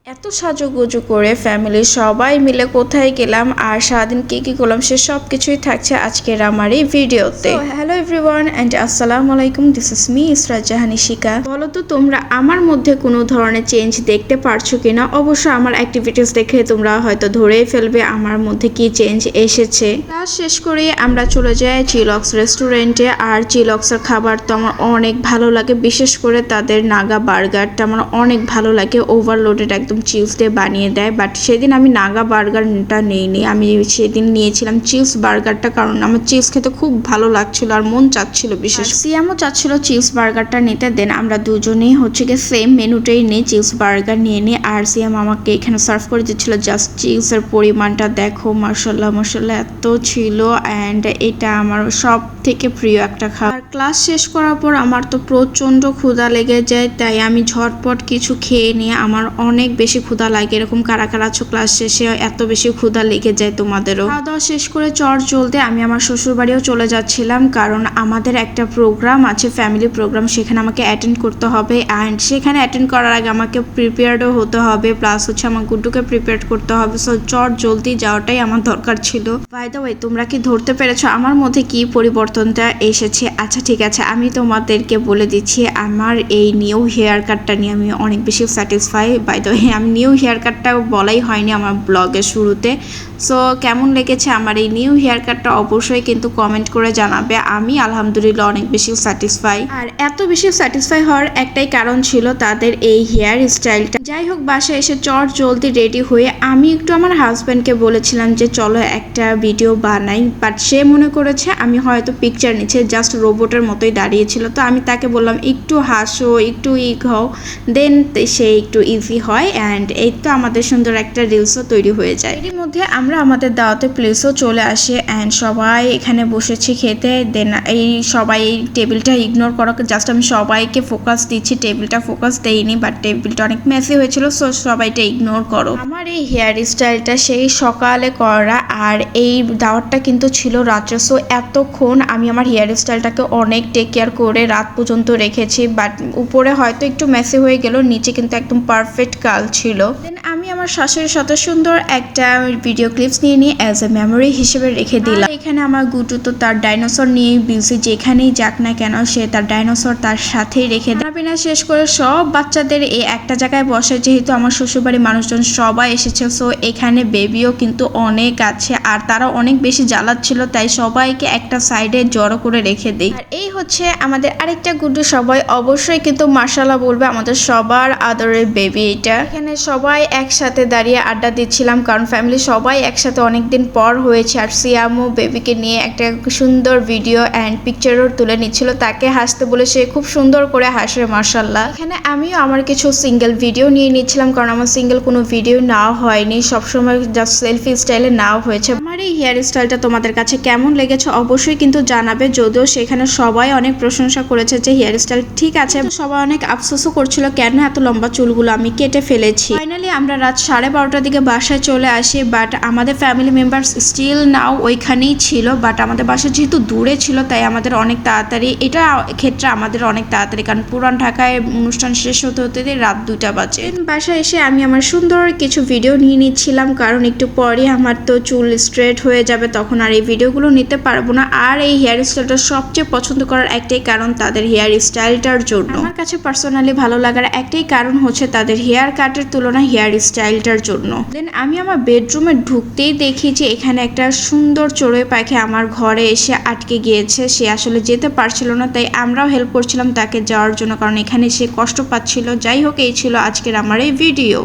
এত সাজুগুজু করে ফ্যামিলির সবাই মিলে কোথায় গেলাম আর সারাদিন কি করলাম সে সব কিছুই থাকছে আজকের আমার এই ভিডিওতে। হ্যালো এভরিওয়ান এন্ড আসসালামু আলাইকুম, দিস ইজ মি ইসরাত জাহান ইশিকা। বলো তো তোমরা আমার মধ্যে কোনো ধরনের চেঞ্জ দেখতে পারছো কিনা? অবশ্য আমার অ্যাক্টিভিটিস দেখে তোমরা হয়তো ধরেই ফেলবে আমার মধ্যে কি চেঞ্জ এসেছে। ক্লাস শেষ করে আমরা চলে যাই চিলক্স রেস্টুরেন্টে। আর চিলক্সের খাবার তো আমার অনেক ভালো লাগে, বিশেষ করে তাদের নাগা বার্গারটা আমার অনেক ভালো লাগে। ওভারলোডেড একদম চিপস দিয়ে বানিয়ে দেয়। বাট সেদিন আমি নাগা বার্গারটা নেইনি, আমি সেদিন নিয়েছিলাম চিপস বার্গারটা, কারণ আমার চিপস খেতে খুব ভালো লাগছিল আর মন চাচ্ছিল, বিশেষ সিয়ামও চাচ্ছিল চিপস বার্গারটা নিতে। দেন আমরা দুজনেই হচ্ছে গিয়ে সেম মেনুটাই নিই, চিপস বার্গার নিয়ে নিই। আর সিয়াম আমাকে এখানে সার্ভ করে দিচ্ছিল। জাস্ট চিপসের পরিমাণটা দেখো, মাশাল্লাহ মাশাল্লাহ এত ছিল। অ্যান্ড এটা আমার সব থেকে প্রিয় একটা খাবার। আর ক্লাস শেষ করার পর আমার তো প্রচণ্ড ক্ষুধা লেগে যায়, তাই আমি ঝটপট কিছু খেয়ে নিয়ে, আমার অনেক বেশি ক্ষুধা লাগে। এরকম কারা কারা আছো ক্লাস শেষে এত বেশি ক্ষুধা লেগে যায় তোমাদেরও? খাওয়া দাওয়া শেষ করে চলতে আমি আমার শ্বশুর বাড়িও চলে যাচ্ছিলাম, কারণ আমাদের একটা প্রোগ্রাম আছে, ফ্যামিলি প্রোগ্রাম, সেখানে আমাকে অ্যাটেন্ড করতে হবে। অ্যান্ড সেখানে অ্যাটেন্ড করার আগে আমাকে প্রিপেয়ার্ডও হতে হবে, প্লাস হচ্ছে আমার গুড্ডুকে প্রিপেয়ার করতে হবে। সো জলদি যাওয়াটাই আমার দরকার ছিল। বাই দ্য ওয়ে, তোমরা কি ধরতে পেরেছো আমার মধ্যে কি পরিবর্তনটা এসেছে? আচ্ছা ঠিক আছে, আমি তোমাদেরকে বলে দিচ্ছি আমার এই নিউ হেয়ার কাটটা নিয়ে আমি অনেক বেশি স্যাটিসফাই। বাই দ্য ওয়ে, আমি নিউ হেয়ার কাটটা বলাই হয়নি আমার ব্লগের শুরুতে। সো কেমন লেগেছে আমার এই নিউ হেয়ার কাটটা অবশ্যই কিন্তু কমেন্ট করে জানাবে। আমি আলহামদুলিল্লাহ অনেক বেশি স্যাটিসফাই। আর এত বেশি স্যাটিসফাই হওয়ার একটাই কারণ ছিল তাদের এই হেয়ার স্টাইলটা। যাই হোক, বাসায় এসে জলদি রেডি হয়ে আমি একটু আমার হাজব্যান্ডকে বলেছিলাম যে চলো একটা ভিডিও বানাই, বাট সে মনে করেছে আমি হয়তো পিকচার নিচ্ছে, জাস্ট রোবটের মতোই দাঁড়িয়েছিল। তো আমি তাকে বললাম একটু হাসো, একটু হও, দেন সে একটু ইজি হয়। অ্যান্ড এই তো আমাদের সুন্দর একটা রিলসও তৈরি হয়ে যায়। এর মধ্যে আমরা আমাদের দাওয়াতে প্লেসও চলে আসে। অ্যান্ড সবাই এখানে বসেছি খেতে। দেন এই সবাই এই টেবিলটা ইগনোর করো, জাস্ট আমি সবাইকে ফোকাস দিচ্ছি, টেবিলটা ফোকাস দেইনি, বাট টেবিলটা অনেক মেসি হয়েছিল, সো সবাইটা ইগনোর করো। আমার এই হেয়ার স্টাইলটা সেই সকালে করা, আর এই দাওয়াতটা কিন্তু ছিল রাত্রে। সো এতক্ষণ আমি আমার হেয়ার স্টাইলটাকে অনেক টেক কেয়ার করে রাত পর্যন্ত রেখেছি। বাট উপরে হয়তো একটু মেসি হয়ে গেল, নিচে কিন্তু একদম পারফেক্ট কাল ছিল। দেন আমি আমার শাশুড়ির সাথে সুন্দর একটা ভিডিও ক্লিপস নিয়ে অ্যাজ এ মেমোরি হিসেবে রেখে দিলাম। এখানে আমার গুটু তো তার ডাইনোসর নিয়ে বিজি, যেখানেই যাক না কেন সে তার ডাইনোসর তার সাথেই রেখে দেয়। খানা শেষ করে সব বাচ্চাদের এই একটা জায়গায় বসে, যেহেতু আমার শ্বশুরবাড়ির মানুষজন সবাই এসেছে, সো এখানে বেবিও কিন্তু অনেক আছে আর তারা অনেক বেশি জ্বালাচ্ছিল, তাই সবাইকে একটা সাইডে জড়ো করে রেখে দেই। আর এই হচ্ছে আমাদের আরেকটা গুড্ডু। সবাই অবশ্যই কিন্তু মাশাআল্লাহ বলবে, আমাদের সবার আদরের বেবি এটা। এখানে সবাই একসাথে দাঁড়িয়ে আড্ডা দিচ্ছিলাম, কারণ ফ্যামিলি সবাই একসাথে অনেকদিন পর হয়েছে। আর সিয়ামও বেবিকে নিয়ে একটা সুন্দর ভিডিও অ্যান্ড পিকচারও তুলে নিচ্ছিল, তাকে হাসতে বলে সে খুব সুন্দর করে হাসে মাশাআল্লাহ। এখানে আমিও আমার কিছু সিঙ্গেল ভিডিও নিয়ে নিচ্ছিলাম, কারণ আমার সিঙ্গেল কোনো ভিডিও নেওয়া হয়নি, সবসময় জাস্ট সেলফি স্টাইলে নেওয়া হয়েছে। আমার এই হেয়ার স্টাইলটা তোমাদের কাছে কেমন লেগেছে অবশ্যই কিন্তু জানাবে। যদিও সেখানে সবাই অনেক প্রশংসা করেছে যে হেয়ার স্টাইল ঠিক আছে, সবাই অনেক আফসোসও করছিল কেন এত লম্বা চুলগুলো আমি কেটে ফেলেছি। ফাইনালি আমরা রাত 12:30টার দিকে বাসায় চলে আসি, বাট আমাদের ফ্যামিলি মেম্বার্স স্টিল নাও ওইখানেই ছিল। বাট আমাদের বাসা যেহেতু দূরে ছিল, তাই আমাদের অনেক তাড়াতাড়ি, এটা ক্ষেত্রে আমাদের অনেক তাড়াতাড়ি, কারণ পুরান ঢাকায় অনুষ্ঠান শেষ হতে হতে রাত 2টা বাজে। বাসায় এসে আমি আমার সুন্দর কিছু ভিডিও নিয়ে নিচ্ছিলাম, কারণ একটু পরে আমার তো চুল স্ট্রেট হয়ে যাবে, তখন আর এই ভিডিওগুলো নিতে পারবো না। আর এই হেয়ার স্টাইলটা সবচেয়ে পছন্দ করার একটাই কারণ তাদের হেয়ার স্টাইলটার জন্য। আমার কাছে পার্সোনালি ভালো লাগার একটাই কারণ হচ্ছে তাদের হেয়ার কাটের তুলনায় হেয়ার স্টাইলটার জন্য। দেন আমি আমার বেডরুমে ঢুকতেই দেখি যে এখানে একটা সুন্দর চড়ুই পাখি আমার ঘরে এসে আটকে গিয়েছে। সে আসলে যেতে পারছিল না, তাই আমরাও হেল্প করছিলাম তাকে যাওয়ার জন্য, কারণ এখানে সে কষ্ট পাচ্ছিল। যাই হোক, এই ছিল আজকের আমার এই ভিডিও।